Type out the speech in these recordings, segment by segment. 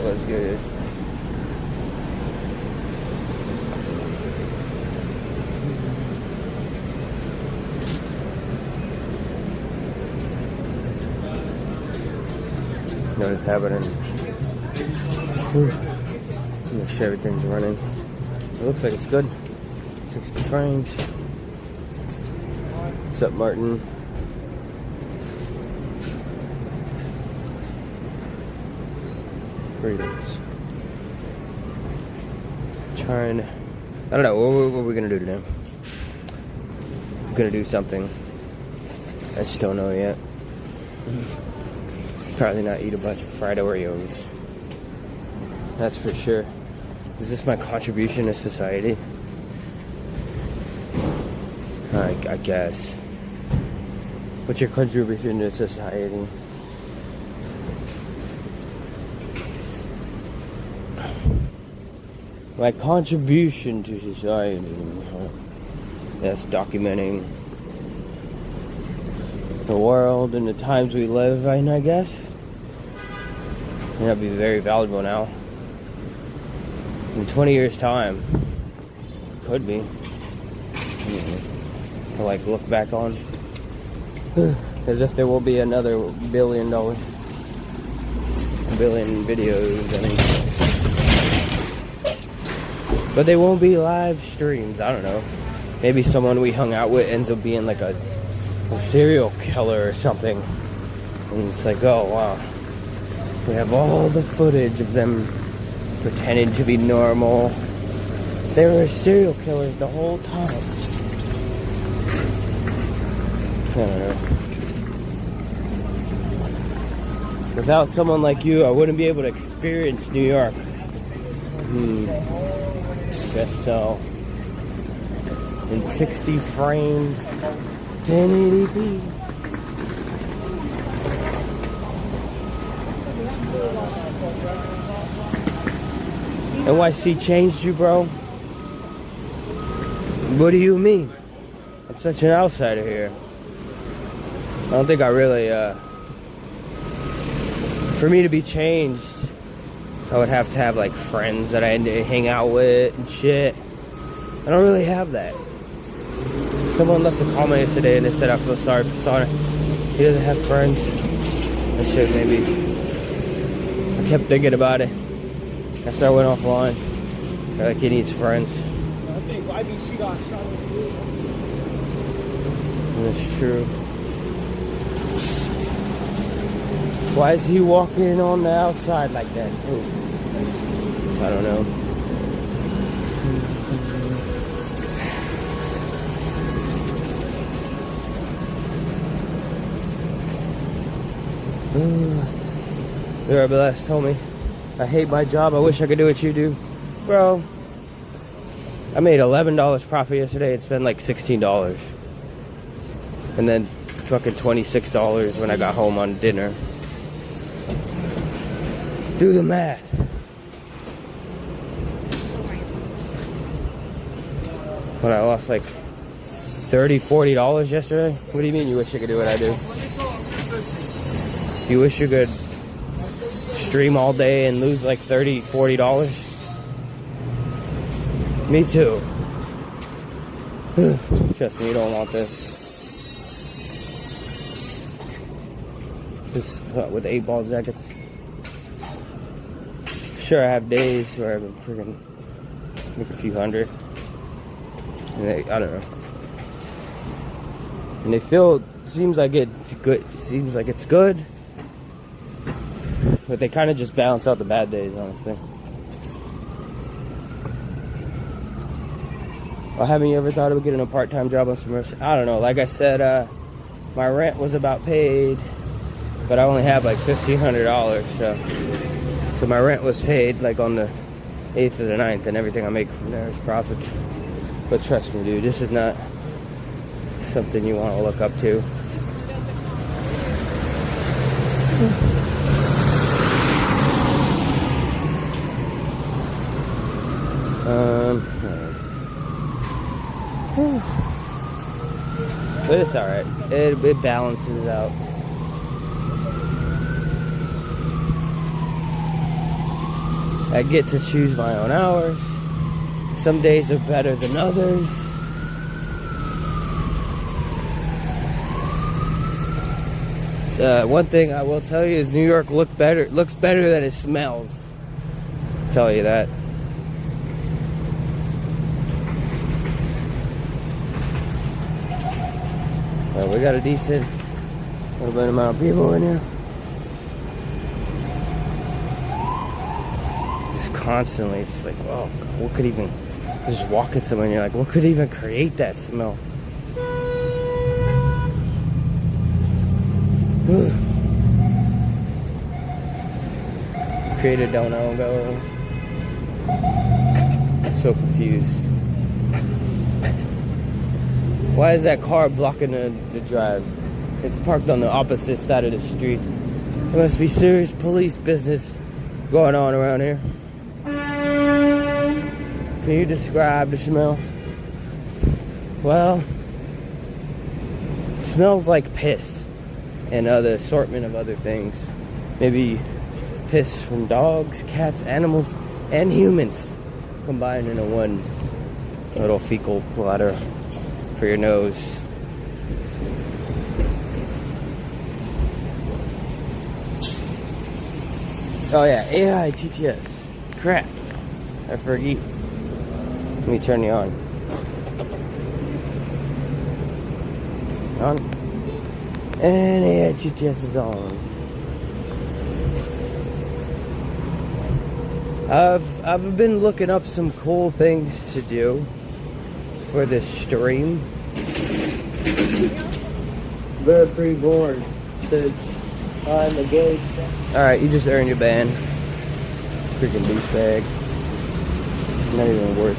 was good. Notice happening. Make sure everything's running. It looks like it's good. 60 frames. What's up, Martin? Greetings. Trying. I don't know. What are we gonna do today? I'm gonna do something. I just don't know yet. Probably not eat a bunch of fried Oreos. That's for sure. Is this my contribution to society? I guess. What's your contribution to society? My contribution to society. That's documenting the world and the times we live in, I guess. And that'd be very valuable now. In 20 years' time. Could be. To like look back on. As if there will be another $1 billion. $1 billion videos, I mean. But they won't be live streams, I don't know. Maybe someone we hung out with ends up being like a serial killer or something. And it's like, oh wow. We have all the footage of them pretending to be normal. They were serial killers the whole time. I don't know. Without someone like you, I wouldn't be able to experience New York. Guess so. In 60 frames, 1080p. NYC changed you, bro? What do you mean? I'm such an outsider here. I don't think I really, for me to be changed, I would have to have like friends that I hang out with and shit. I don't really have that. Someone left a comment yesterday and they said, I feel sorry for Sonic. He doesn't have friends. I should maybe. I kept thinking about it after I went offline. Like he needs friends. I think YBC got shot. That's true. Why is he walking on the outside like that? Ooh. I don't know. You are blessed, homie. I hate my job. I wish I could do what you do. Bro, I made $11 profit yesterday and spent like $16. And then fucking $26 when I got home on dinner. Do the math. When I lost like $30, $40 yesterday? What do you mean you wish you could do what I do? You wish you could stream all day and lose like $30, $40? Me too. Trust me, you don't want this. This with the 8-ball jackets. Sure, I have days where I've been freaking make a few hundred. And I don't know. And they feel, seems like it's good. Seems like it's good. But they kind of just balance out the bad days, honestly. Well, haven't you ever thought of getting a part-time job on some restaurant? I don't know. Like I said, my rent was about paid, but I only have like $1,500. So my rent was paid like on the 8th or the 9th, and everything I make from there is profit. But trust me, dude, this is not something you want to look up to. But it's alright. It balances out. I get to choose my own hours. Some days are better than others. One thing I will tell you is New York looks better than it smells. I'll tell you that. Well, we got a decent little bit amount of people in here. Just constantly, it's like, oh, what could even, just walking somewhere and you're like, what could even create that smell? Created don't know, go. I'm so confused. Why is that car blocking the drive? It's parked on the opposite side of the street. There must be serious police business going on around here. Can you describe the smell? Well, it smells like piss and other assortment of other things. Maybe piss from dogs, cats, animals, and humans combined into one little fecal bladder for your nose. Oh yeah, AI GTS. Crap. I forget. Let me turn you on. On. And AI GTS is on. I've been looking up some cool things to do for this stream. Very pretty bored. I'm engaged. Alright, you just earned your ban. Freaking douchebag. Not even worth.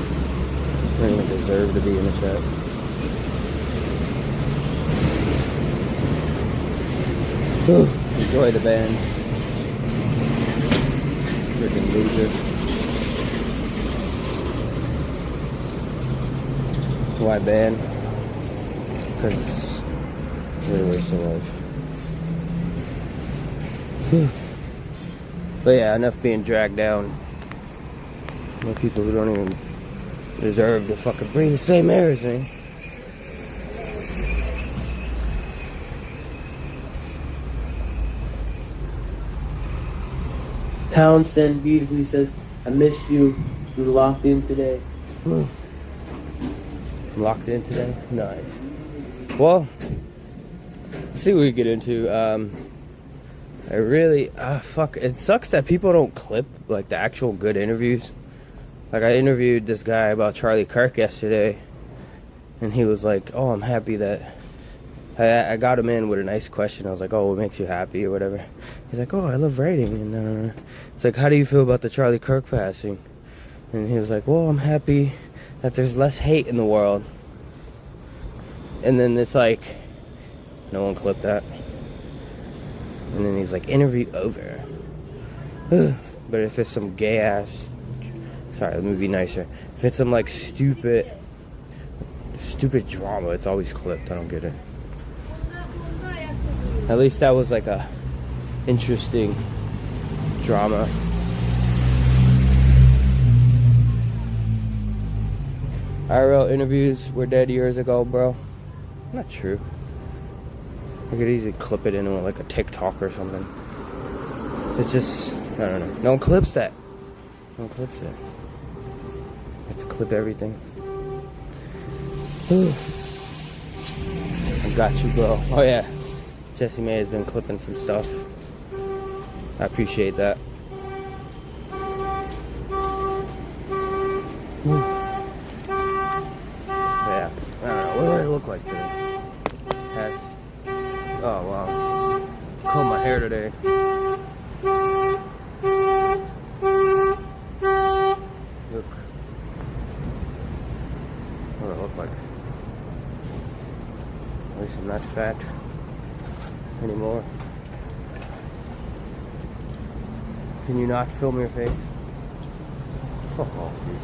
Not even deserve to be in the chat. Enjoy the ban. Freaking loser. Why ban? Because you're a waste of life. But yeah, enough being dragged down. More people who don't even deserve to fucking breathe the same air as me. Townsend beautifully says, I miss you. You locked in today. I'm locked in today? Nice. Well, let's see what we get into. I really, fuck, it sucks that people don't clip, like, the actual good interviews. Like, I interviewed this guy about Charlie Kirk yesterday, and he was like, oh, I'm happy that, I got him in with a nice question. I was like, oh, what makes you happy, or whatever. He's like, oh, I love writing, and it's like, how do you feel about the Charlie Kirk passing? And he was like, well, I'm happy that there's less hate in the world. And then it's like, no one clipped that. And then he's like, interview over. But if it's some gay ass, sorry, let me be nicer. If it's some like stupid drama, it's always clipped. I don't get it. At least that was like a interesting drama. IRL interviews were dead years ago, bro. Not true. I could easily clip it into like a TikTok or something. It's just, I don't know. No one clips that. No one clips it. I have to clip everything. I got you, bro. Oh yeah. Jesse May has been clipping some stuff. I appreciate that. Yeah. I don't know. What do I look like today? Oh wow. Comb my hair today. Look. What do I look like? At least I'm not fat anymore. Can you not film your face? Fuck off, dude.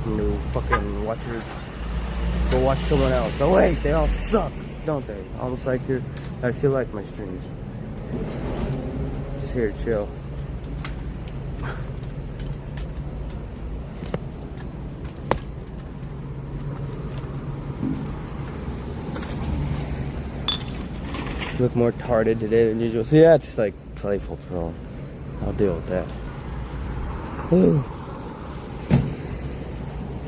You know, fucking watch your... Go watch someone else. Oh wait, they all suck, don't they? Almost like you're... I actually like my streams. Just here to chill. look more retarded today than usual. So yeah, it's like playful troll. I'll deal with that. Whew.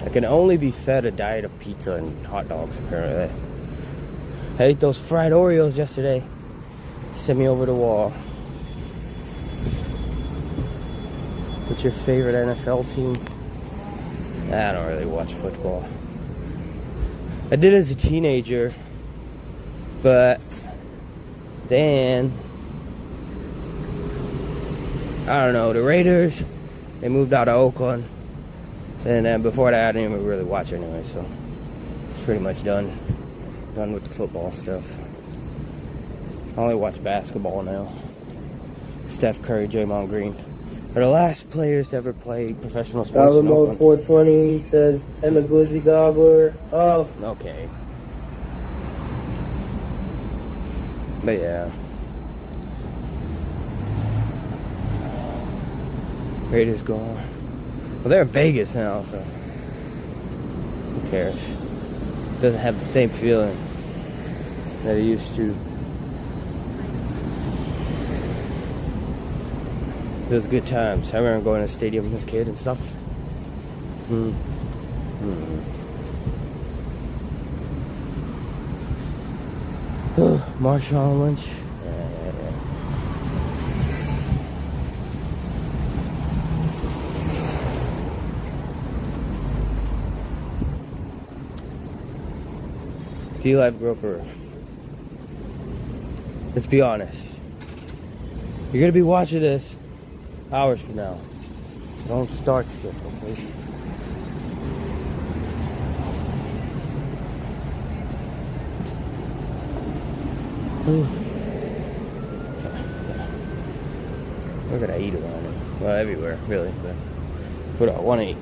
I can only be fed a diet of pizza and hot dogs, apparently. I ate those fried Oreos yesterday. Sent me over the wall. What's your favorite NFL team? I don't really watch football. I did as a teenager, but then I don't know, the Raiders, they moved out of Oakland. And then before that, I didn't even really watch anyway, so it's pretty much done. Done with the football stuff. I only watch basketball now. Steph Curry, Draymond Green are the last players to ever play professional sports. Alamo 420 says Emma Glizzy Gobbler. Oh, okay. But yeah. Raiders gone. Well, they're in Vegas now, so who cares? Doesn't have the same feeling that it used to. It was good times. I remember going to the stadium as a kid and stuff. Marshawn Lynch. D-Live Groper. Let's be honest. You're gonna be watching this hours from now. Don't start shit, okay? Where could I eat around here? Well, everywhere, really. But what do I want to eat?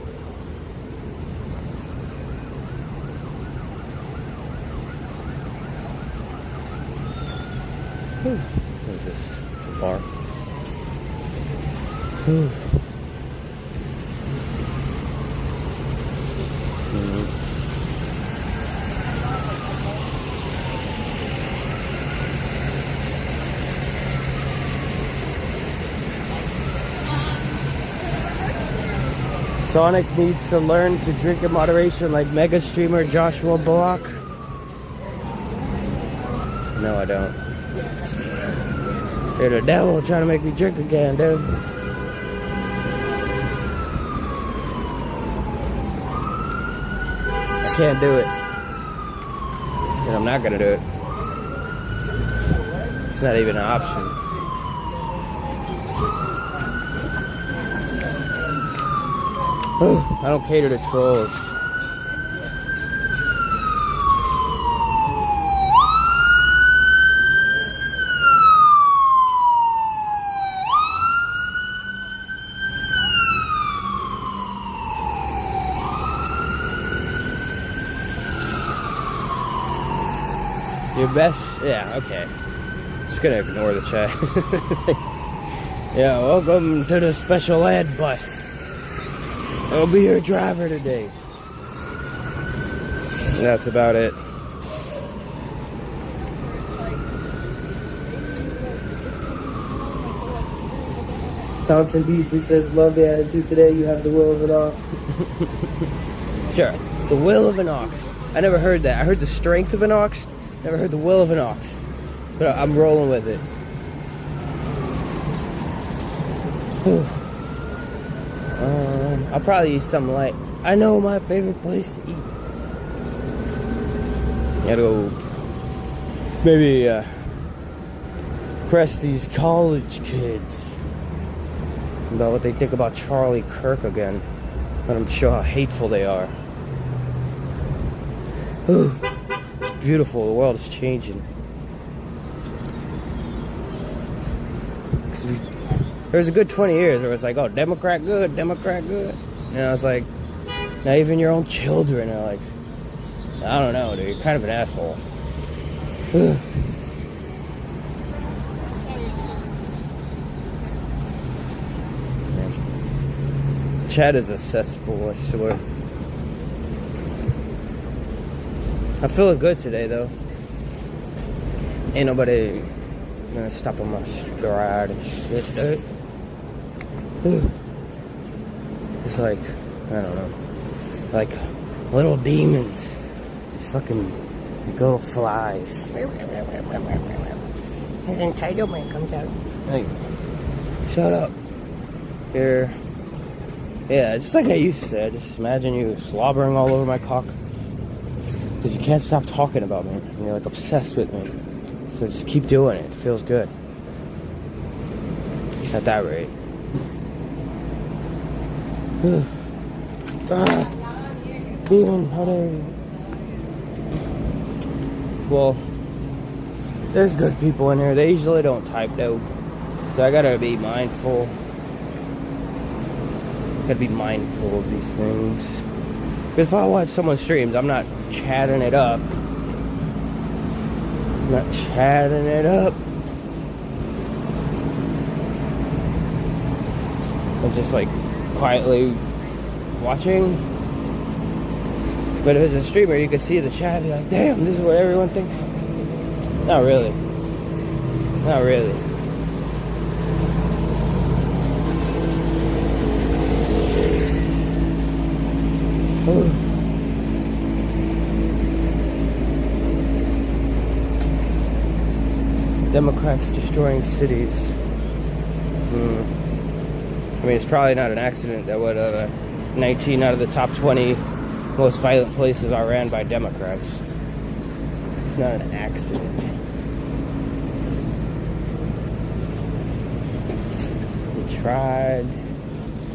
What is this? It's a bar. Sonic needs to learn to drink in moderation like mega streamer Joshua Block. No, I don't. You're the devil trying to make me drink again, dude. Can't do it. And I'm not gonna do it. It's not even an option. I don't cater to trolls. Your best, yeah, okay. Just gonna ignore the chat. Yeah, welcome to the special ed bus. I'll be your driver today. That's about it. Thompson Beasley says, love the attitude today. You have the will of an ox. Sure, the will of an ox. I never heard that. I heard the strength of an ox. Never heard the will of an ox. But I'm rolling with it. I'll probably eat something light. I know my favorite place to eat. Gotta go maybe press these college kids about what they think about Charlie Kirk again. Let them show how hateful they are. It's beautiful. The world is changing. There was a good 20 years where it was like, oh, Democrat good, Democrat good. And I was like, now even your own children are like, I don't know, dude, you're kind of an asshole. Chat is a cesspool, I swear. I'm feeling good today, though. Ain't nobody I'm gonna stop on my stride and shit, dude. It's like, I don't know, like little demons. Just fucking little flies. His entitlement comes out. Like, shut up. Here. Yeah, just like I used to. I just imagine you slobbering all over my cock. Because you can't stop talking about me. And you're like obsessed with me. So just keep doing it. It feels good. At that rate. Demon, how dare you? Well, there's good people in here. They usually don't type though. So I gotta be mindful. Gotta be mindful of these things. Because if I watch someone's streams, I'm not chatting it up. I'm not chatting it up. I'm just like quietly watching. But if it's a streamer, you could see the chat and be like, damn, this is what everyone thinks. Not really. Not really. Democrats destroying cities. I mean, it's probably not an accident that 19 out of the top 20 most violent places are ran by Democrats. It's not an accident. You tried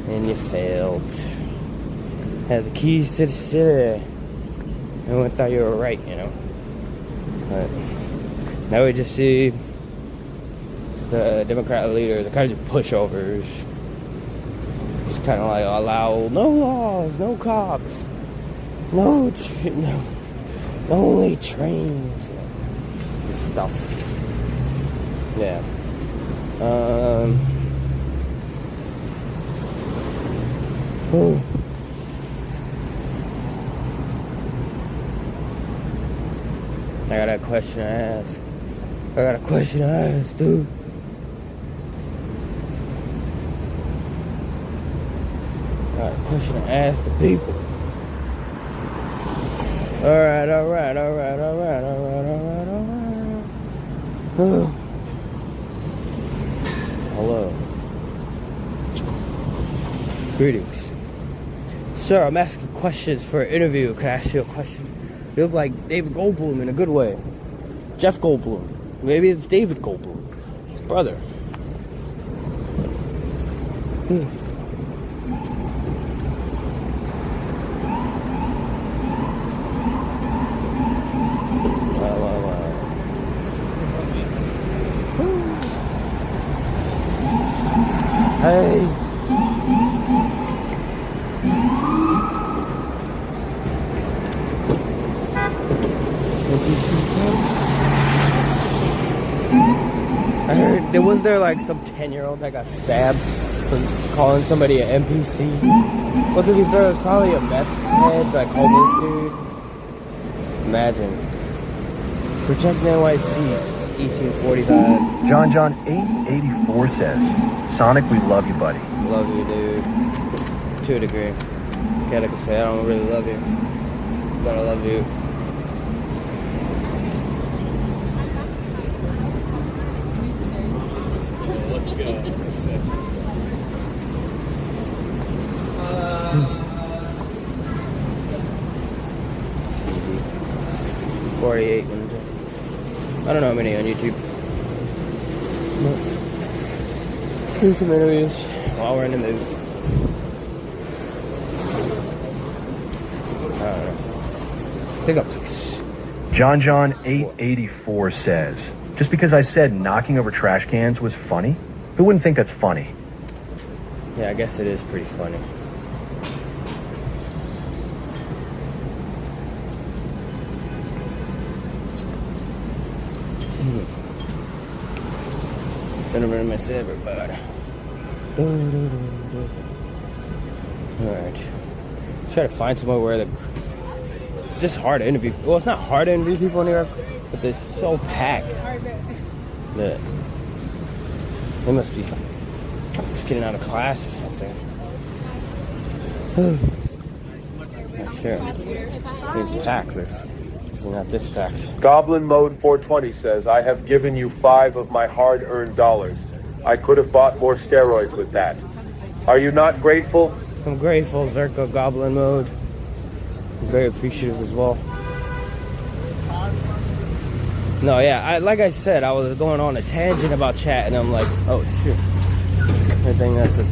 and you failed. Had the keys to the city. Everyone thought you were right, you know. But now we just see the Democrat leaders are kind of just pushovers. Just kind of like allow no laws, no cops, no only trains and stuff. Yeah. I got a question to ask. I got a question to ask, dude. I got a question to ask the people. Alright. Hello. Greetings. Sir, I'm asking questions for an interview. Can I ask you a question? You look like David Goldblum in a good way. Jeff Goldblum. Maybe it's David Goldblum. His brother. Hey. I heard, was there like some 10-year-old that got stabbed for calling somebody an NPC? Well, to be fair, it was probably a meth head, like homeless dude. Imagine. Protect NYC since 1845. John 884 says, Sonic, we love you, buddy. Love you, dude. To a degree. Gotta say, I don't really love you, but I love you. Let's go. 48. I don't know how many on YouTube. Do some interviews while we're in the mood. I don't know. Pick up. John 884 says, just because I said knocking over trash cans was funny, who wouldn't think that's funny? Yeah, I guess it is pretty funny. Gonna miss everybody. Alright. Try to find somewhere where it's just hard to interview. Well, it's not hard to interview people in New York, but they're so packed that They must be just getting out of class or something. Not sure. It's packed. This is not this packed. Goblin Mode 420 says, I have given you 5 of my hard-earned dollars. I could have bought more steroids with that. Are you not grateful? I'm grateful, Zerko Goblin Mode. I'm very appreciative as well. No, yeah, like I said, I was going on a tangent about chat, and I'm like, oh shit. I think that's a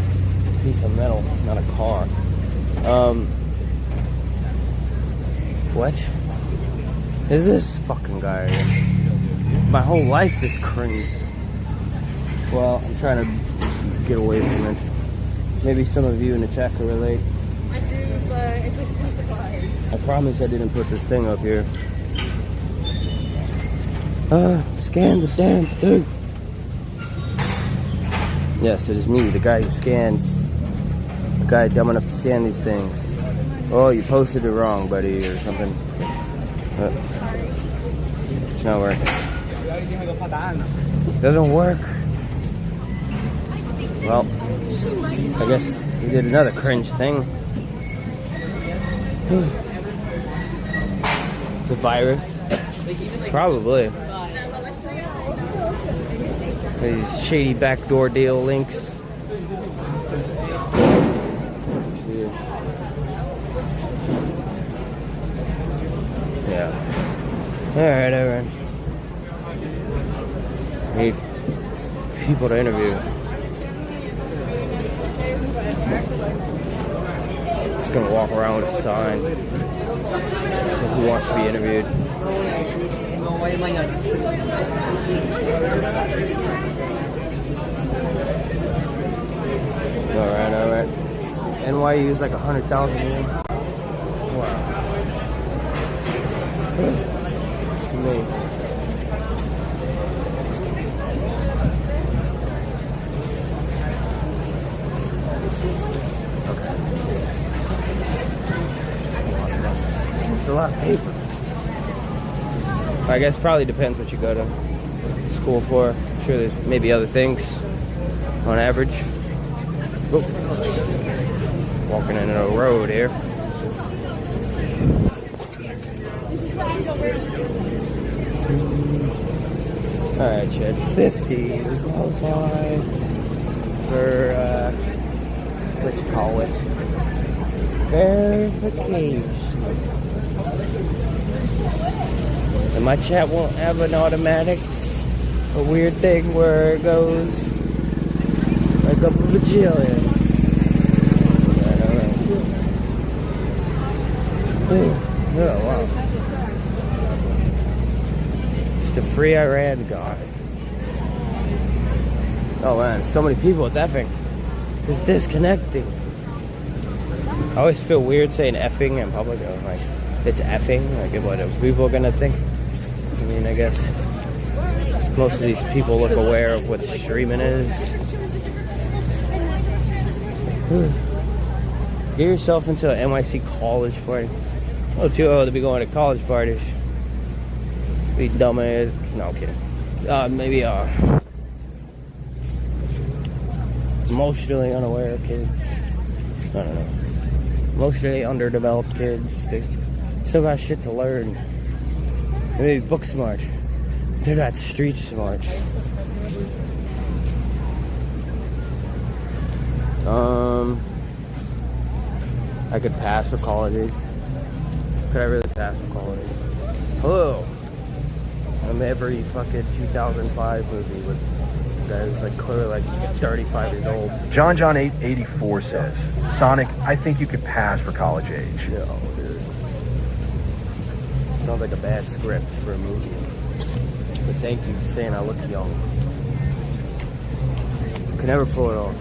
piece of metal, not a car. What? Is this fucking guy? My whole life is cringe. Well, I'm trying to get away from it. Maybe some of you in the chat can relate. I do, but it's a crucified. I promise I didn't put this thing up here. Scan the damn thing. Yes, it is me, the guy who scans. The guy dumb enough to scan these things. Oh, you posted it wrong, buddy, or something. It's not working. Doesn't work. Well, I guess we did another cringe thing. It's a virus. Probably. These shady backdoor deal links. Yeah. Alright. Need people to interview. Just gonna walk around with a sign. So who wants to be interviewed? Alright. NYU is like 100,000 here. Wow. Me. Okay. It's a lot of paper. I guess probably depends what you go to school for. I'm sure there's maybe other things on average. Oh. Walking into a road here. Alright, Chad. 50 is qualified for, what you call it? Verification. And my chat won't have an automatic, a weird thing where it goes like a bajillion. Oh, wow. It's the free Iran guy. Oh man, so many people, it's effing. It's disconnecting. I always feel weird saying effing in public. I'm like, it's effing? Like, what are people gonna think? I mean, I guess most of these people look aware of what streaming is. Get yourself into an NYC college party. Oh, too old to be going to college parties. Be dumbass. No, I'm kidding. Maybe emotionally unaware kids. I don't know. Emotionally underdeveloped kids. They still got shit to learn. Maybe book smart. They're not street smart. I could pass for college. Could I really pass for college? Hello. I'm every fucking 2005 movie with guys like clearly like 35 years old. John 884 says, Sonic, I think you could pass for college age. No, dude. Sounds like a bad script for a movie. But thank you for saying I look young. Could never pull it off.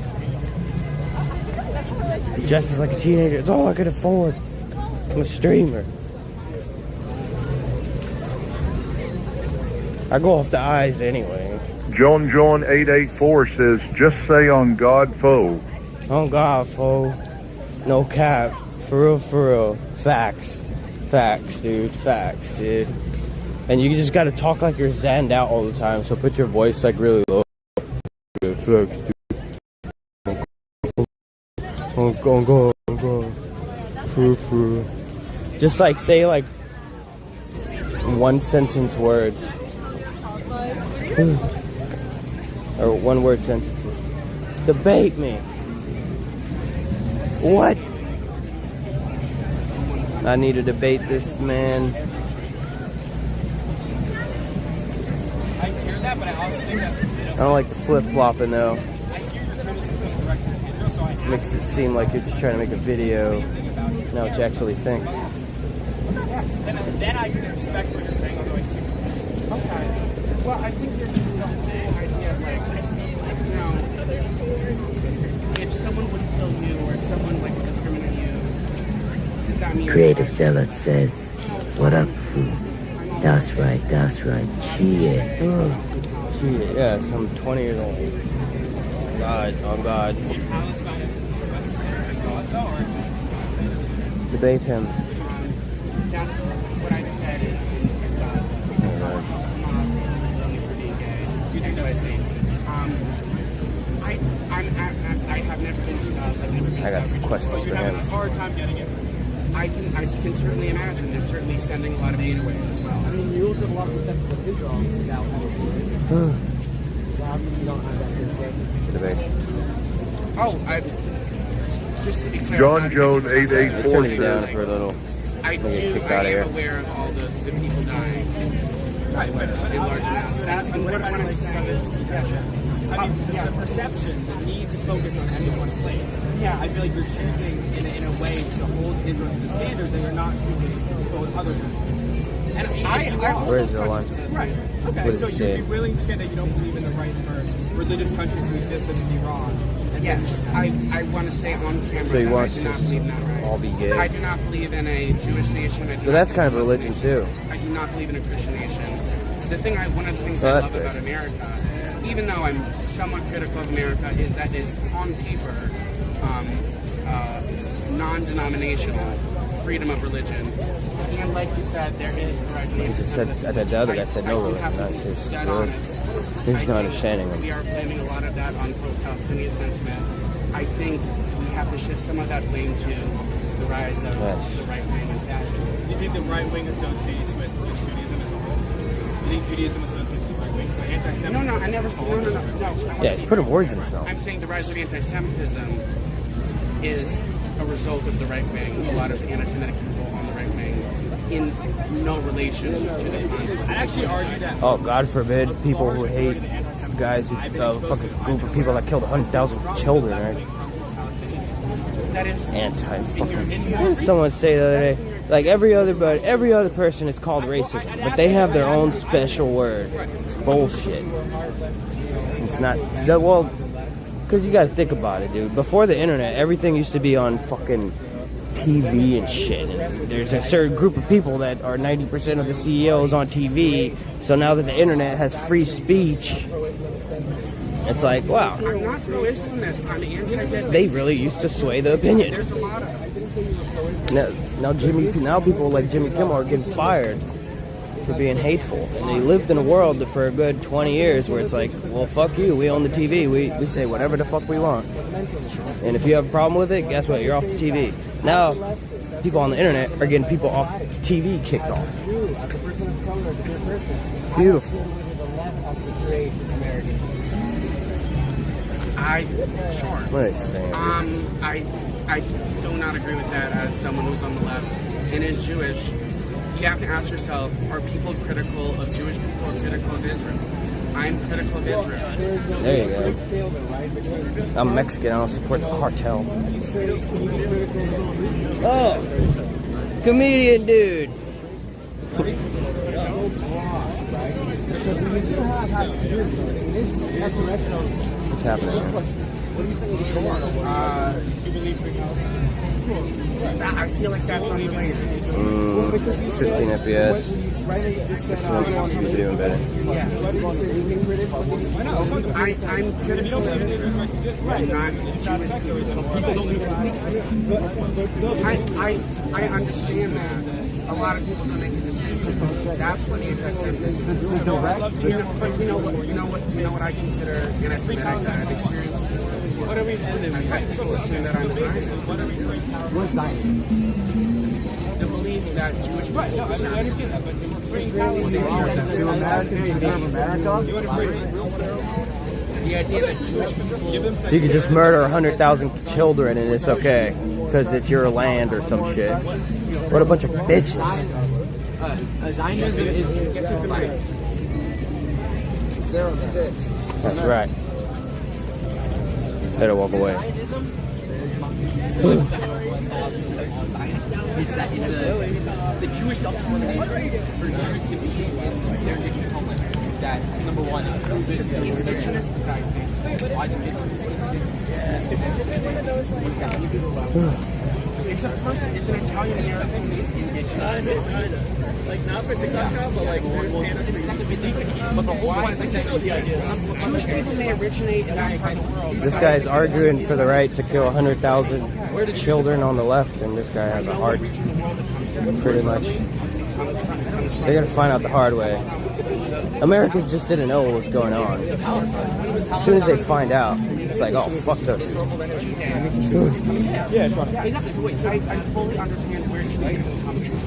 Just as like a teenager, it's all I could afford. I'm a streamer. I go off the eyes anyway. John 884 says, just say on God, foe. On God, fool. No cap. For real. Facts. Facts, dude. Facts, dude. And you just gotta talk like you're zanned out all the time, so put your voice like really low. Dude. Fuck. Go. Foo. Just like say like one sentence words. Or one word sentences. Debate me. What? I need to debate this man. I don't like the flip-flopping though. Makes it seem like you're just trying to make a video. Now what you actually think. Then I can respect what you're saying. Okay. Well, I think there's the whole idea of like, you know, if someone would kill you or if someone like would discriminate you, does that mean Creative Zealot says, "What up, fool? That's right. Cheer." Yeah, so I'm 20 years old. Oh God. Debate him. That's what I said is for being gay. That's what I say. I have never been to I've never been I got some questions for him. a hard time getting it. I can certainly imagine they're certainly sending a lot of aid away as well. I mean, you also have a lot of protections of Israel without you don't have that Debate. Just to be clear, John Jones 884 Turn me down for a little. I Let me get kicked am out of here. aware of all the people dying in large amounts. That's what I'm saying. I mean, the perception, the need to focus on any one place. Yeah, I feel like you're choosing in a way to hold Israel to the standard that you're not choosing to go with other countries. And Where is the line? Right. What Okay, does so it say? you'd be willing to say that you don't believe in the right for religious countries to exist such as Iran. Yes, I want to say on camera So you that want I do not us believe to in that right. all be I gay? do not believe in a Jewish nation. So that's kind of a religion too. I do not believe in a Christian nation. One of the things Oh, I that's love great. about America, even though I'm somewhat critical of America, is that it's on paper non-denominational freedom of religion. And like you said, there is the right to He just said, the other guy said no religion. That's just he's not understanding We him. are blaming a lot of that on pro-Palestinian sentiment. I think we have to shift some of that blame to the rise of the right wing and fascism. Do you think the right wing associates with Judaism as a whole? Do you think Judaism associates with the right wing? So anti-Semitism? No, I never said no. Yeah, he's putting words in his mouth. I'm saying the rise of anti-Semitism is a result of the right wing. A lot of anti-Semitic people on the right wing in no relation to the context. I'd actually argue that. Oh, God forbid people who hate guys who fucking group of people that killed 100,000 children, right? That is Anti-fucking. Someone say the other day, like every other person is called racism, but they have their own special word. It's bullshit. It's not well, because you got to think about it, dude. Before the internet, everything used to be on fucking TV and shit. And there's a certain group of people that are 90% of the CEOs on TV. So now that the internet has free speech, it's like, wow. I'm not pro-Islamist. I'm anti-dead. They really used to sway the opinion. There's a lot of Now people like Jimmy Kimmel are getting fired for being hateful. And they lived in a world for a good 20 years where it's like, well, fuck you. We own the TV. We say whatever the fuck we want. And if you have a problem with it, guess what? You're off the TV. Now, people on the internet are getting people off TV kicked off. Beautiful. What are they saying? I do not agree with that as someone who's on the left and is Jewish. You have to ask yourself, are people critical of Jewish people or critical of Israel? I'm critical of Israel. There you go. I'm Mexican. I don't support the cartel. Oh, comedian dude. What's happening here? I feel like that's unrelated. 15 FPS. This one's video embedded. Yeah. I'm critical of Israel. I'm not Jewish people. I understand that. A a lot of people don't make a distinction. That's what anti-Semitism is. But you know what I consider anti-Semitic that I've experienced before? What are we doing? I've had people assume that I'm a Zionist. What Zionist? The belief that Jewish people Right, no, I understand that, but we're freeing Palestine. Do Americans deserve America? the idea that Jewish people... So you could just murder 100,000 children and it's okay because it's your land or some shit. What a bunch of bitches. Zionism is... That's right. Better walk away. The Jewish self-determination for Jews to be their nation's homeland. That, number one, it's proven to be indigenous. Why the It's a person, it's an Italian American indigenous. Like, not for TikTok, but like, but the whole point is like, Jewish people may originate in that part of the world. This guy's arguing for the right to kill 100,000 children on the left, and this guy has a heart. Pretty much. They're gonna find out the hard way. Americans just didn't know what was going on. As soon as they find out, it's like, oh, fuck them. Yeah, I fully understand where Judaism comes from.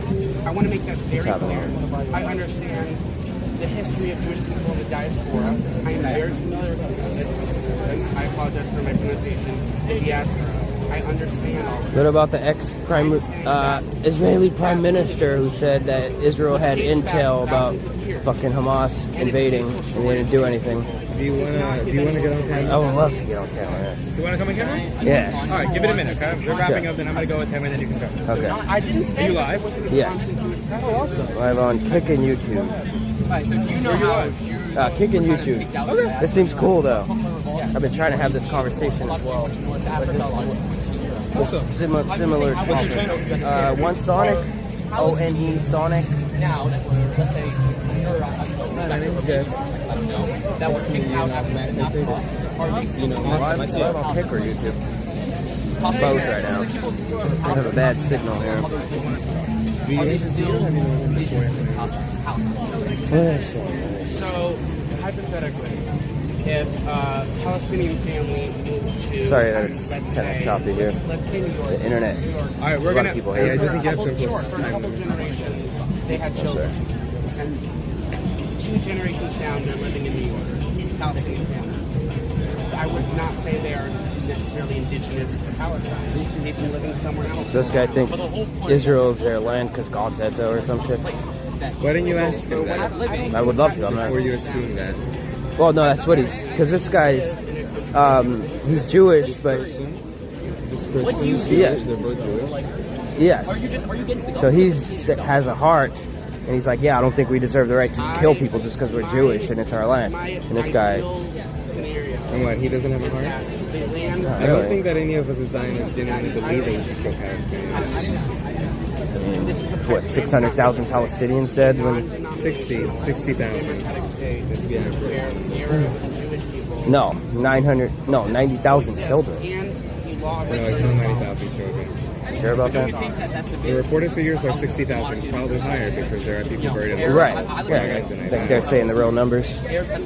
I want to make that very clear. I understand the history of Jewish people in the diaspora. I am very familiar with it. I apologize for my pronunciation. The diaspora. I understand all of What about the Israeli prime minister who said that Israel had intel about fucking Hamas invading and they didn't do anything? Do you wanna get on camera? I would love to get on camera. you want to come on camera? Yeah. All right, give it a minute, okay? We're wrapping up, then I'm going to go with him, and then you can go. Okay. I didn't say Are you live? Yes. Oh, awesome. Live on Kickin' YouTube. Right, so do you know how Jews Kickin' YouTube. Okay. This seems cool though. I've been trying to have this conversation as well. Similar topic. One Sonic, O-N-E Sonic. now that we're, let's say, that were kicked out after that, not or at least I'm on Kick or YouTube. Both right now. I have a bad signal here. So, hypothetically, if a Palestinian family moved to... Sorry that it's kind of choppy here. Let's say New York. The internet. All right, we're going to... people here. Yeah, I just think you have For a to couple generations, they had children. And 2 generations down, they're living in New York. Palestinian family. I would not say they are necessarily indigenous to Palestine. They've been living somewhere else. This guy thinks Israel is their land because God said so or some shit. Why didn't you ask him that I would love to. I'm not... before you assume that? Well, no, that's what he's... Because this guy's... he's Jewish, but... This person is Yeah. Jewish, they're both Jewish. Yes. So he's has a heart, and he's like, yeah, I don't think we deserve the right to kill people just because we're Jewish and it's our land. And this guy... And what, he doesn't have a heart? I don't think that any of us as Zionists genuinely believe that we should kill Palestinians. I mean, what, 600,000 Palestinians dead when... 60,000. Let's be accurate. No, 90,000 children. No, it's not 90,000 children. Sure about that? The reported figures are 60,000. It's probably higher because there are people buried in the Right. ground. Yeah, I think they're saying the real numbers.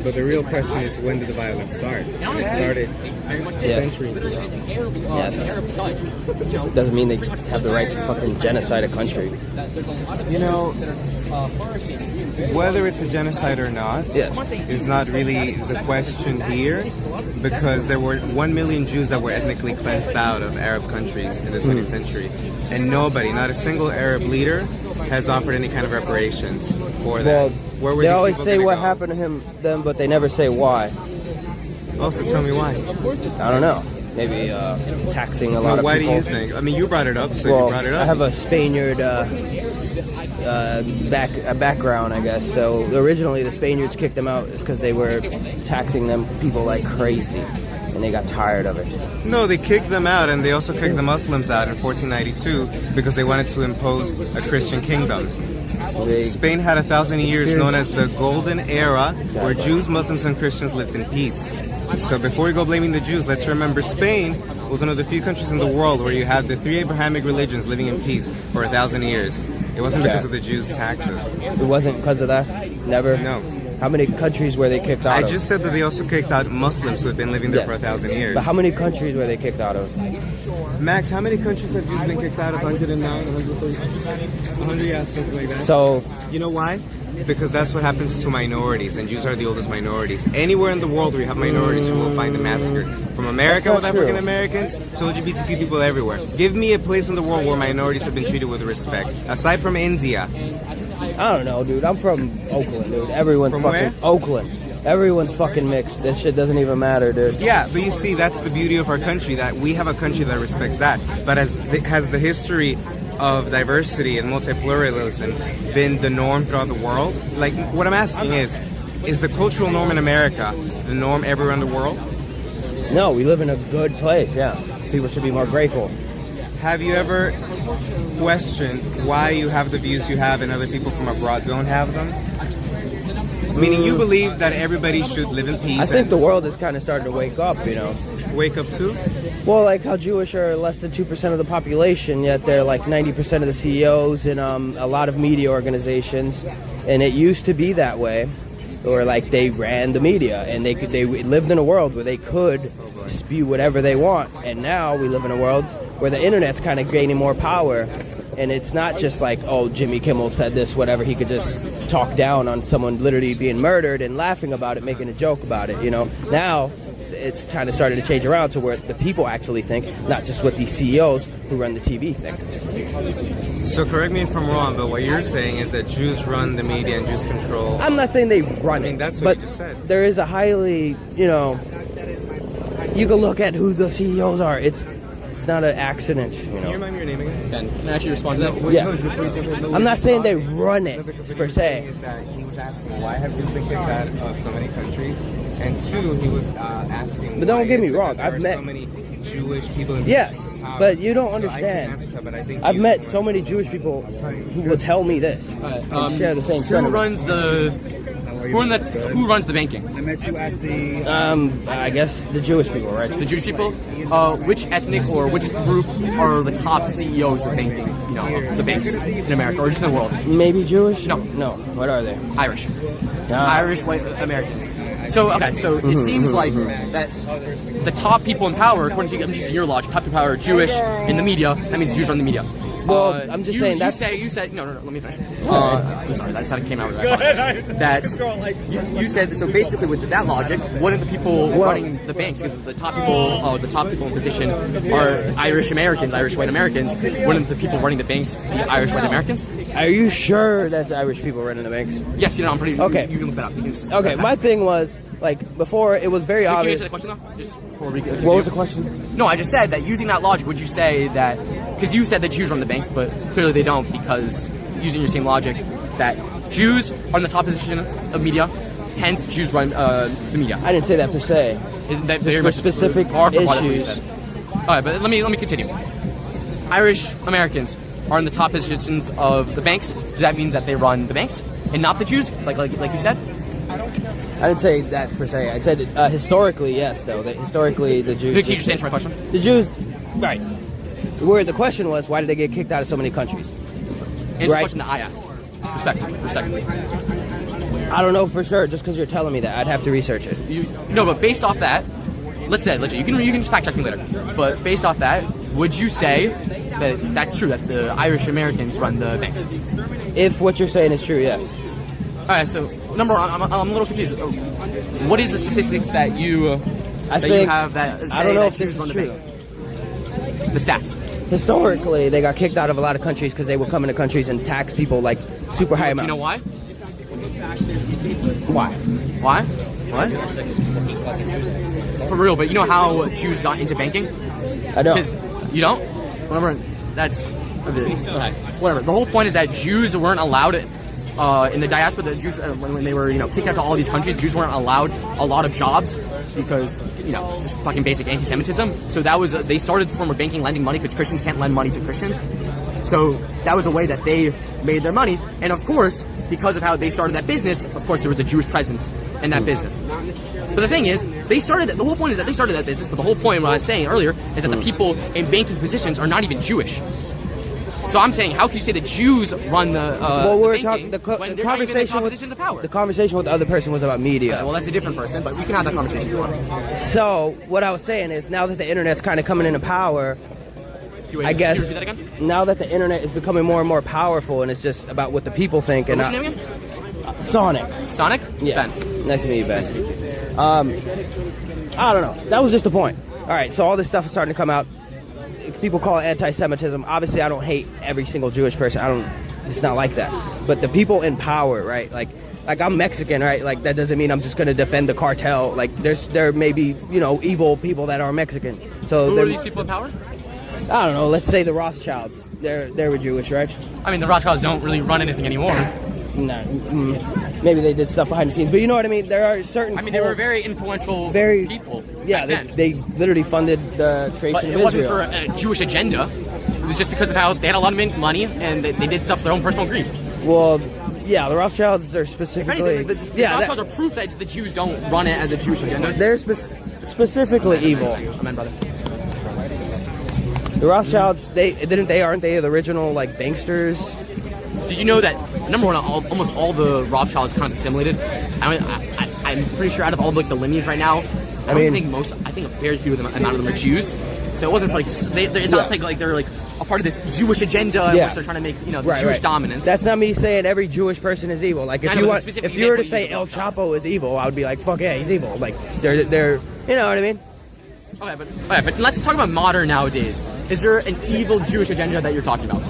But the real question is, when did the violence start? It started centuries ago. Yes. Doesn't mean they have the right to fucking genocide a country. You know, whether it's a genocide or not is not really the question here, because there were 1 million Jews that were ethnically cleansed out of Arab countries in the 20th century, and nobody, not a single Arab leader, has offered any kind of reparations for that. Where were They these always people say gonna what go? happened to them, but they never say why. Also, tell me why. I don't know. Maybe taxing a lot of Why people. do you think? I mean, you brought it up, so Well, you brought it up. I have a Spaniard background, I guess. So originally the Spaniards kicked them out is because they were taxing them people like crazy, and they got tired of it. No, they kicked them out, and they also kicked the Muslims out in 1492 because they wanted to impose a Christian kingdom. Spain had 1,000 years known as the Golden Era, where Jews, Muslims, and Christians lived in peace. So before we go blaming the Jews, let's remember Spain was one of the few countries in the world where you had the 3 Abrahamic religions living in peace for 1,000 years. It It wasn't because of the Jews' taxes. It wasn't because of that? Never? No. How many countries were they kicked out I of? just said that they also kicked out Muslims who have been living there for 1,000 years. But how many countries were they kicked out of? Max, how many countries have Jews been kicked out of? 109, 130, 100, yeah, something like that. So, you know why? Because that's what happens to minorities, and Jews are the oldest minorities. Anywhere in the world where you have minorities, you will find a massacre. From America with African Americans to LGBTQ people everywhere. Give me a place in the world where minorities have been treated with respect. Aside from India. I don't know, dude. I'm from Oakland, dude. Everyone's From fucking where? Oakland. Everyone's fucking mixed. This shit doesn't even matter, dude. Yeah, but you see, that's the beauty of our country, that we have a country that respects that. But has the history of diversity and multipluralism been the norm throughout the world? Like, what I'm asking is the cultural norm in America the norm everywhere in the world? No, we live in a good place, yeah. People should be more grateful. Have you ever questioned why you have the views you have and other people from abroad don't have them? Meaning you believe that everybody should live in peace. I think the world is kind of starting to wake up, you know. Wake up too? Well, like how Jewish are less than 2% of the population, yet they're like 90% of the CEOs in a lot of media organizations. And it used to be that way, or like they ran the media, and they lived in a world where they could spew whatever they want. And now we live in a world where the internet's kind of gaining more power. And it's not just like, oh, Jimmy Kimmel said this, whatever. He could just talk down on someone literally being murdered and laughing about it, making a joke about it, you know. Now, it's kind of starting to change around to where the people actually think, not just what these CEOs who run the TV think. So correct me if I'm wrong, but what you're saying is that Jews run the media and Jews control... I'm not saying they run it, that's what but you just said. There is a highly, you know, you can look at who the CEOs are. It's not an accident, you know. Can you remind me your name again? Ben, can I actually respond to that? Yes. I'm not saying they run it, per se. Is that he was asking why have Jews been kicked out of so many countries, and two, he was asking. But don't why get me is it wrong, that there I've are met so many Jewish people in yes, positions of power. but you don't So I can understand. answer, but I think I've you- met so many Jewish people who will tell me this. And share the same Who sentiment. runs the who runs the banking? I met you at the I guess the Jewish people, right? The Jewish people. Which ethnic or which group are the top CEOs of banking? You know, of the banks in America or just in the world? Maybe Jewish? No. What are they? Irish. Ah. Irish white Americans. So okay, so it seems like that the top people in power, according to I'm just your logic, top people in power are Jewish in the media. That means Jews run the media. Well, I'm just saying that's... You said no. Let me finish. I'm sorry, that sounded came out right. That you said so. Basically, with that logic, wouldn't the people running the banks, because the top people in position are Irish Americans, Irish white Americans? Wouldn't the people running the banks be Irish white Americans? Are you sure that's Irish people running the banks? Yes, I'm pretty. Okay. You can look that up. You can, Okay, my thing was, like, before, it was very Can you obvious... answer the question though? Just before we continue. What was the question? No, I just said that using that logic, would you say that, because you said that Jews run the banks, but clearly they don't, because using your same logic, that Jews are in the top position of media, hence Jews run the media. I didn't say that per se. That For very much specific far from what you issues. said. Alright, but let me continue. Irish Americans are in the top positions of the banks, so that means that they run the banks, and not the Jews, like you said? I didn't say that per se. I said historically, yes, though. That historically, the Jews... Can you just answer my question? The Jews... Right. Where the question was, why did they get kicked out of so many countries? Answer the question that I asked. Respectfully. I don't know for sure, just because you're telling me that. I'd have to research it. No, but based off that, let's say, legit, you can fact check me later. But based off that, would you say that that's true, that the Irish Americans run the banks? If what you're saying is true, yes. Alright, so number one, I'm a little confused. What is the statistics that you have that say I don't know that if Jews this run is the true. bank? The stats. Historically, they got kicked out of a lot of countries because they would come into countries and tax people like super high amounts. Do you know why? Why? Why? What? For real, but you know how Jews got into banking? I don't. Because you don't? Whatever. That's okay. Whatever. The whole point is that Jews weren't allowed in the diaspora. The Jews, when they were kicked out to all these countries, Jews weren't allowed a lot of jobs because just fucking basic anti-Semitism. So that was they started the form of banking, lending money because Christians can't lend money to Christians. So that was a way that they made their money. And of course, because of how they started that business, of course there was a Jewish presence in that business. But the thing is, the whole point is that they started that business, but the whole point, what I was saying earlier, is that the people in banking positions are not even Jewish. So I'm saying, how can you say the Jews run the well, we're the talking banking the when they're not even in conversation with positions of power? the conversation with the other person was about media. Yeah, well, that's a different person, but we can have that conversation if you want. So what I was saying is, now that the internet's kind of coming into power, I guess Can you repeat that again? now that the internet is becoming more and more powerful, and it's just about what the people think, and What's your name again? Sonic. Sonic? Yeah. Ben. Nice to meet you, Ben. I don't know. That was just the point. All right, so all this stuff is starting to come out. People call it anti-Semitism. Obviously, I don't hate every single Jewish person. It's not like that. But the people in power, right? Like I'm Mexican, right? Like that doesn't mean I'm just going to defend the cartel. Like there may be, evil people that are Mexican. So Who are these people in power? I don't know. Let's say the Rothschilds. They were Jewish, right? I mean, the Rothschilds don't really run anything anymore. No, maybe they did stuff behind the scenes, but you know what I mean. There are certain. I mean, they were very influential people. Yeah, they literally funded the creation But of Israel. it wasn't for a Jewish agenda. It was just because of how they had a lot of money and they did stuff for their own personal greed. Well, yeah, the Rothschilds are If specifically. anything, the Rothschilds are proof that the Jews don't run it as a Jewish agenda. They're specifically evil. Amen, brother. The Rothschilds, aren't they the original like banksters? Did you know that number one, almost all the Rothschilds kind of assimilated? I'm pretty sure out of all the lineage right now, I think a very few of them, amount of them are Jews. So it wasn't like it's not like they're like a part of this Jewish agenda in which they're trying to make the Jewish dominance. That's not me saying every Jewish person is evil. Like if you were to say El Chapo is evil, I would be like, fuck yeah, he's evil. Like they're you know what I mean? Okay, but let's talk about modern nowadays. Is there an evil Jewish agenda that you're talking about?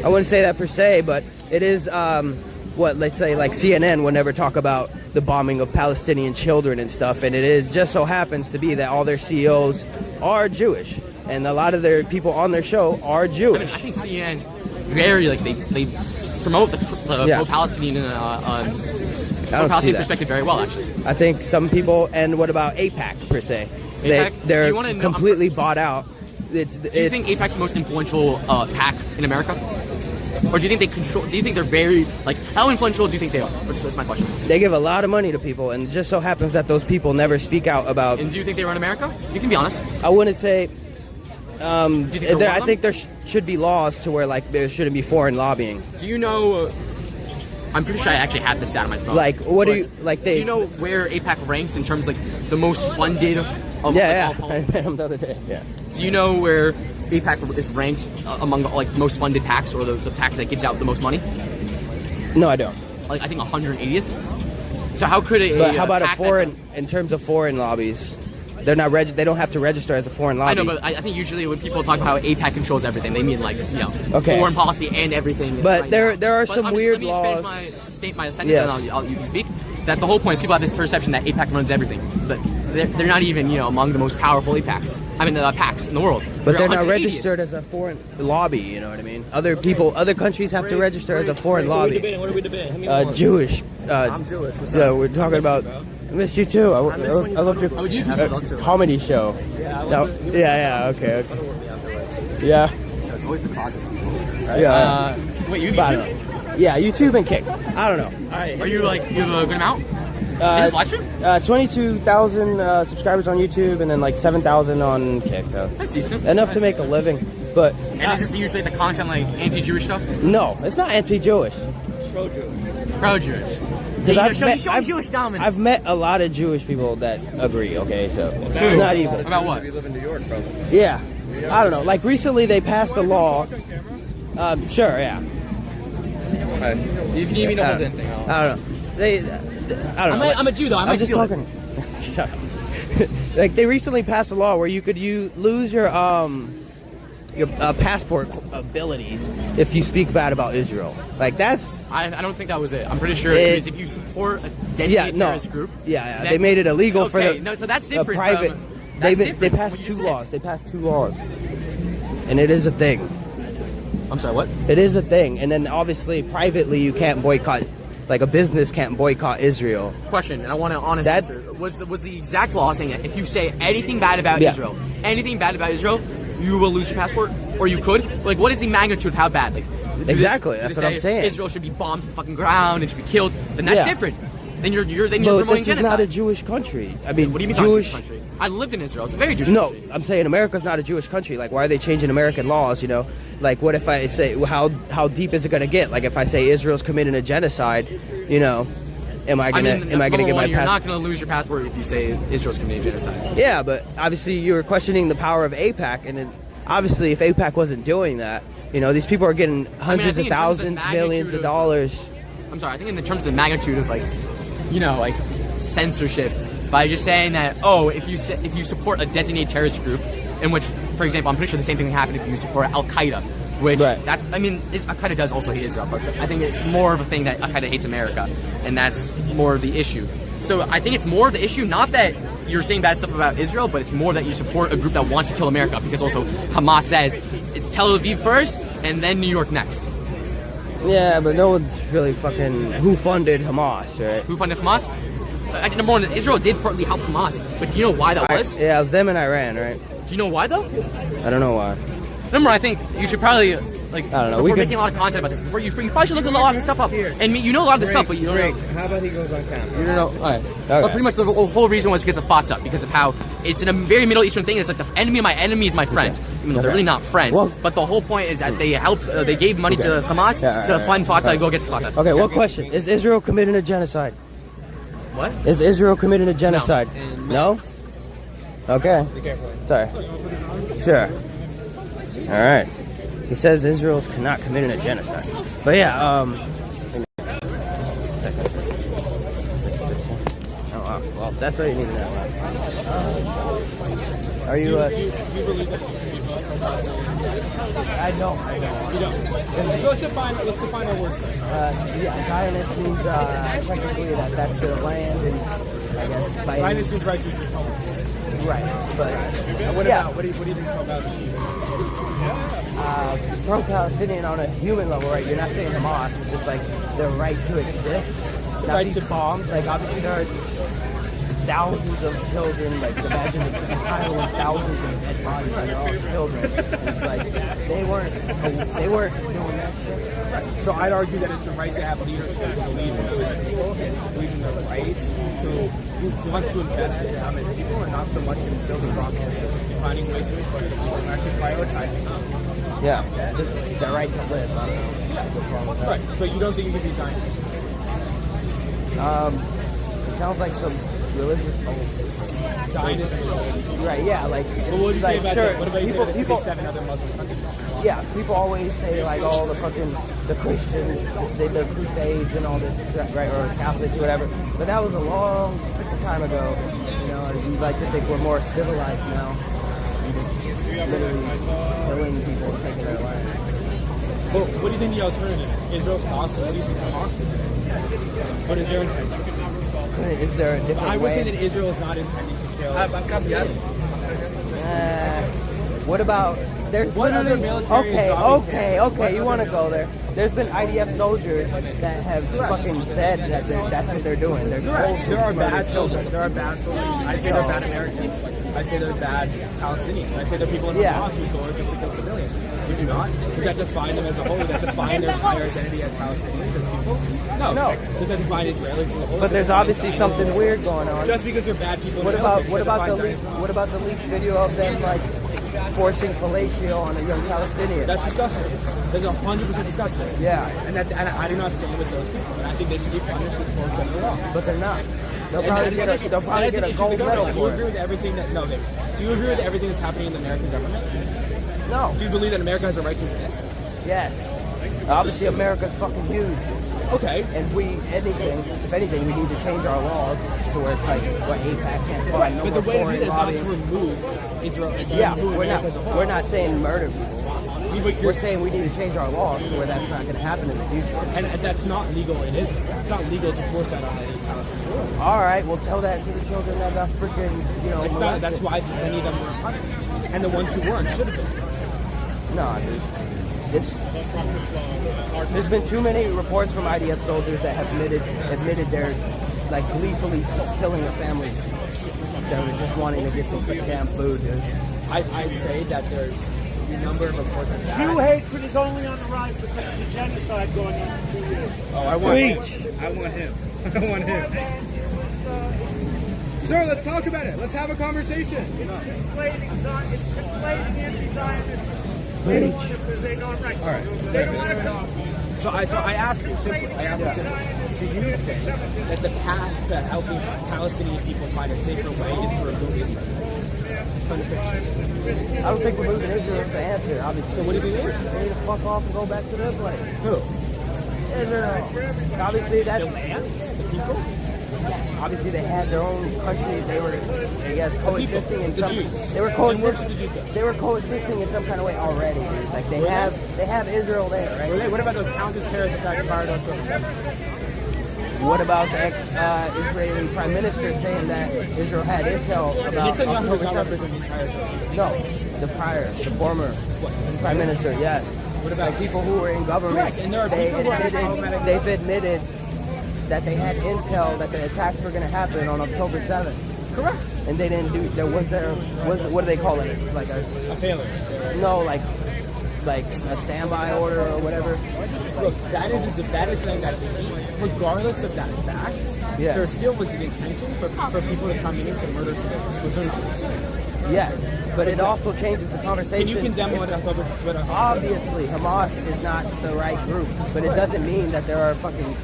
I wouldn't say that per se, but it is let's say like CNN would never talk about the bombing of Palestinian children and stuff, and it just so happens to be that all their CEOs are Jewish, and a lot of their people on their show are Jewish. I think CNN very they promote the pro-Palestinian Palestinian perspective very well, actually. I think some people, and what about AIPAC per se? They're completely bought out. Do you think AIPAC's the most influential PAC in America? Or do you think they control? Do you think they're very how influential do you think they are? That's my question. They give a lot of money to people, and it just so happens that those people never speak out about. And do you think they run America? You can be honest. I wouldn't say. I think there should be laws to where there shouldn't be foreign lobbying. Do you know? I'm pretty sure I actually have this stat on my phone. Do you know where AIPAC ranks in terms of the most funded? I met him the other day. Yeah. Do you know where AIPAC is ranked among most funded PACs, or the PAC that gives out the most money? No, I don't. I think 180th. So how could it? But how about in terms of foreign lobbies? They're not they don't have to register as a foreign lobby. I know, but I think usually when people talk about how AIPAC controls everything, they mean foreign policy and everything. But there are some weird laws. Let me finish my sentence, and you can speak. That the whole point, people have this perception that AIPAC runs everything, but they're not even among the most powerful AIPACs. I mean, the PACs in the world. But they're not registered as a foreign lobby. You know what I mean? Other countries have to register as a foreign lobby. What are we debating? Jewish. I'm Jewish. What's up? We're talking about. I miss you too. I love your comedy show. Okay. Yeah. It's always the positive. Yeah. Wait, you YouTube? Yeah, YouTube and Kick. I don't know. Are you you have a good amount? Live stream? 22,000 subscribers on YouTube, and then 7,000 on Kick. That's decent. Enough to make a living, but. And is this usually the content anti-Jewish stuff? No, it's not anti-Jewish. Pro-Jewish. Because Jewish dominance. I've met a lot of Jewish people that agree. Okay, so it's not evil. About what? You live in New York, bro. Yeah, I don't know. Recently, they passed a law. Sure, yeah. If you need me to hold anything, I don't know. I don't know. I'm a Jew though. I'm just talking. Shut up. They recently passed a law where you could lose your passport abilities if you speak bad about Israel. That's. I don't think that was it. I'm pretty sure it is if you support a designated terrorist group. Yeah. They made it illegal for the. No, so that's different. Private. They passed two laws. They passed two laws, and it is a thing. I'm sorry. What? It is a thing, and then obviously privately you can't boycott. A business can't boycott Israel. Question, and I want an honest answer. Was the exact law saying that if you say anything bad about Israel, you will lose your passport, or you could? What is the magnitude of how bad? Exactly, that's what I'm saying. Israel should be bombed to the fucking ground and should be killed. Then that's different. Then you're promoting genocide. This is not a Jewish country. I mean, what do you mean Jewish country? I lived in Israel. It's a very Jewish No, country. I'm saying America's not a Jewish country. Like, why are they changing American laws, you know? Like, what if I say, how deep is it going to get? Like, if I say Israel's committing a genocide, you know, am I going to get my You're passport? not going to lose your passport if you say Israel's committing genocide. Yeah, but obviously you're questioning the power of AIPAC, and obviously if AIPAC wasn't doing that, you know, these people are getting hundreds of thousands, millions of dollars. I'm sorry, I think in the terms of the magnitude of, like, you know, like, censorship, by just saying that, oh, if you support a designated terrorist group, in which, for example, I'm pretty sure the same thing would happen if you support Al-Qaeda, which, that's, I mean, Al-Qaeda does also hate Israel, but I think it's more of a thing that Al-Qaeda hates America, and that's more of the issue. So I think it's more of the issue, not that you're saying bad stuff about Israel, but it's more that you support a group that wants to kill America, because also Hamas says it's Tel Aviv first, and then New York next. Yeah, but no one's really fucking who funded Hamas, right? Who funded Hamas? Number one, Israel did partly help Hamas, but do you know why that was? Yeah, it was them in Iran, right? Do you know why though? I don't know why. Number one, I think you should probably, like, I don't know. We're making a lot of content about this. Before you probably should look a lot of this stuff up. And you know a lot of this stuff, but you don't know. How about he goes on camera? You don't know. All right. But pretty much the whole reason was because of Fatah, because of how it's in a very Middle Eastern thing. It's like the enemy of my enemy is my friend. Even though they're really not friends. Well, but the whole point is that they helped. They gave money to Hamas to fund Fatah and go against Fatah. Okay, what question? Is Israel committing a genocide? What? Is Israel committing a genocide? No? Okay. Sorry. Sure. All right. He says Israel's not committing a genocide. But yeah, oh wow. Well, that's what you need to know. Are you I don't. You don't. So let's define our word. Yeah, Zionist means technically that's their land, and I guess Zionist means right to your home. Right, but what about what do you think about pro-Palestinian on a human level, right? You're not saying Hamas, it's just like their right to exist. Not these bombs, like obviously there are thousands of children, like imagine a pile of thousands of dead bodies and they're all children. It's like they weren't doing that shit. So I'd argue that it's the right to have leaders who believe in other people, believe in their rights, who wants to invest in them as people, and not so much in building rockets and finding ways to exploit people and actually prioritizing them. Yeah, just the right to live. I don't know. What's wrong with that? Right. So you don't think you can be Zionist? It sounds like some religious Zionist. Right, yeah, like Well, what do you say about sure, that? What about people 7 other Muslim countries? Yeah, people always say like all the Christians, the Crusades and all this, right, or Catholics, whatever. But that was a long time ago. You know, we like to think we're more civilized now. Literally killing people and taking their lives. Well, what do you think the alternative is? Israel's hostile. What do you think Hamas is? What is their intention? Is there a different I would way? say that Israel is not intending to kill. What about there's What been other military okay, you want to go there. There's been IDF soldiers that have fucking said that that's what they're doing. There are bad soldiers. There are bad soldiers. I say they're bad Americans. I say they're bad Palestinians. I say they're people in Hamas who go just to kill civilians. Would you not? Does that define them as a whole? Does that define their entire identity as Palestinians, as people? No. Does that define Israelis as a whole? But there's obviously something weird going on. Just because they're bad people. What about the leaked video of them like forcing fellatio on a young Palestinian? That's disgusting. That's 100% disgusting. Yeah. And I do not stand with those people. And I think they should be punished with force under the law. But they're not. They'll probably get a gold medal Do you for agree it. with everything that? No, Vic. Do you agree with everything that's happening in the American government? No. Do you believe that America has a right to exist? Yes. Obviously, America's fucking huge. Okay. And if anything, we need to change our laws to where it's like what AIPAC can't fund. Right, No but the more way to do foreign it is not lobbying. to remove Israel. Yeah, we're not saying murder people. We're saying we need to change our laws to where that's not going to happen in the future. And that's not legal in Israel. It's not legal to force that on any Palestinian. All right, we'll tell that to the children that got freaking, It's not. molested. That's why many of them were punished, and the ones who weren't should have been. No, dude. There's been too many reports from IDF soldiers that have admitted they're like gleefully killing their families. They're just wanting to get some damn food, dude. I'd say that there's a number of reports of that. Jew hatred is only on the rise because of the genocide going on for 2 years. Oh, I want him. Preach. I want him. I want him. Sir, let's talk about it. Let's have a conversation. It's conflating anti-Zionism. They don't want to, because they don't right. All right. They don't want to come. So I asked you simply, do you think that the path to helping Palestinian people find a safer way is to remove Israel? I don't think removing Israel is the answer, obviously. So what do you mean? They need to fuck off and go back to their place. Who? Israel. Obviously, that's... The land? The people? Obviously, they had their own country. They were, I guess, coexisting in some... They were coexisting in some kind of way already, dude. Like, they have Israel there, right? What about those countless terrorist attacks fired on October 7th? What about the ex-Israeli prime minister saying that Israel had intel about October 7th? No, the former prime minister, yes. What about people who were in government? Correct, and there are they've admitted that they had intel that the attacks were going to happen on October 7th. Correct. And they didn't do. What do they call it? Like a failure. No, like a standby order or whatever. Look, that is saying that regardless of that fact, there still was the intention for people to come in to murder civilians. Yes, but it also changes the conversation. Can you condemn what obviously Hamas is not the right group, but it doesn't mean that there aren't fucking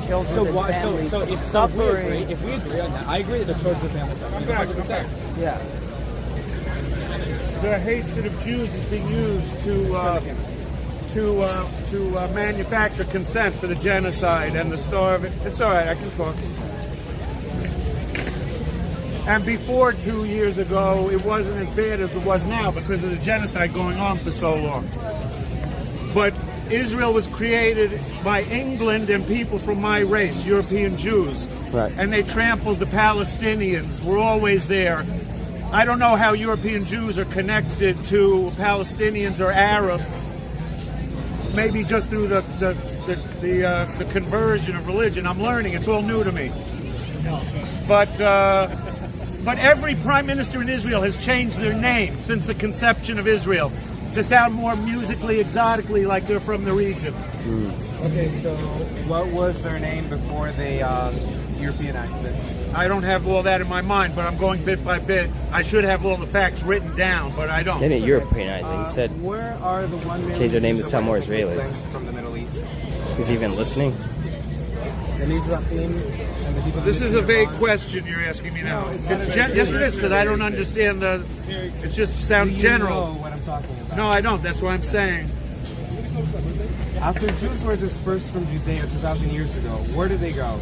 children and families suffering. If we agree on that, I agree that the children and families suffering. 100%. Yeah. The hatred of Jews is being used to manufacture consent for the genocide and the starving. It's all right, I can talk. And before 2 years ago, it wasn't as bad as it was now because of the genocide going on for so long. But Israel was created by England and people from my race, European Jews. Right. And they trampled the Palestinians. We're always there. I don't know how European Jews are connected to Palestinians or Arabs. Maybe just through the conversion of religion. I'm learning. It's all new to me. But every prime minister in Israel has changed their name since the conception of Israel to sound more musically, exotically like they're from the region. Okay, so what was their name before they Europeanized it? I don't have all that in my mind, but I'm going bit by bit. I should have all the facts written down, but I don't. They didn't Europeanize it. He said, where are the 1 million change their name to sound more Israeli. from the Middle East? Is he even listening? This is a vague question you're asking me now. Yes, it is, because I don't understand the... It just sounds general. You know what I'm talking about? No, I don't. That's what I'm saying. After Jews were dispersed from Judea 2,000 years ago, where did they go?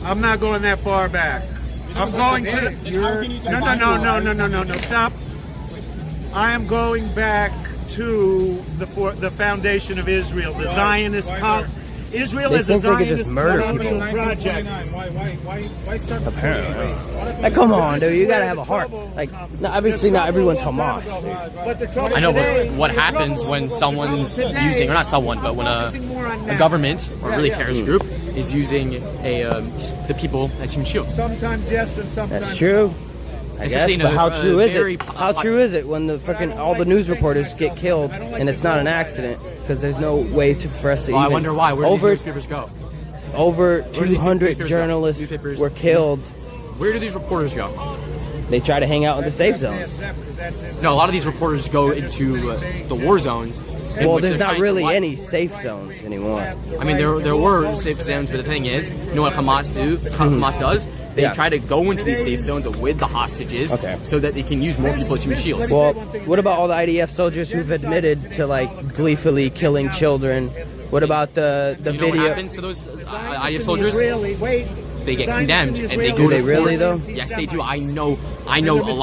I'm not going that far back. I'm going to... No, stop. I am going back to the foundation of Israel, the Zionist... Israel is a Zionist colonial project. Why start? Apparently. Like, come on, dude. You gotta have a heart. Like, obviously not everyone's Hamas. I know, but what happens when someone's using, or not someone, but when a government or a really terrorist group is using the people as human shields? Sometimes yes, and sometimes that's true. I guess, but how true is it? How true is it when the freaking all the news reporters get killed and it's not an accident because there's no way for us to even... I wonder why. Where do these newspapers go? Over 200 journalists were killed. Where do these reporters go? They try to hang out in the safe zones. No, a lot of these reporters go into the war zones. Well, there's not really any safe zones anymore. I mean, there were safe zones, but the thing is, you know what Hamas does? They try to go into these safe zones with the hostages so that they can use more people as human shields. Well, what about all the IDF soldiers who've admitted to, like, gleefully killing children? What about the video? What happens to those IDF soldiers? They get condemned and they go to really, though? Yes, they do. I know a lot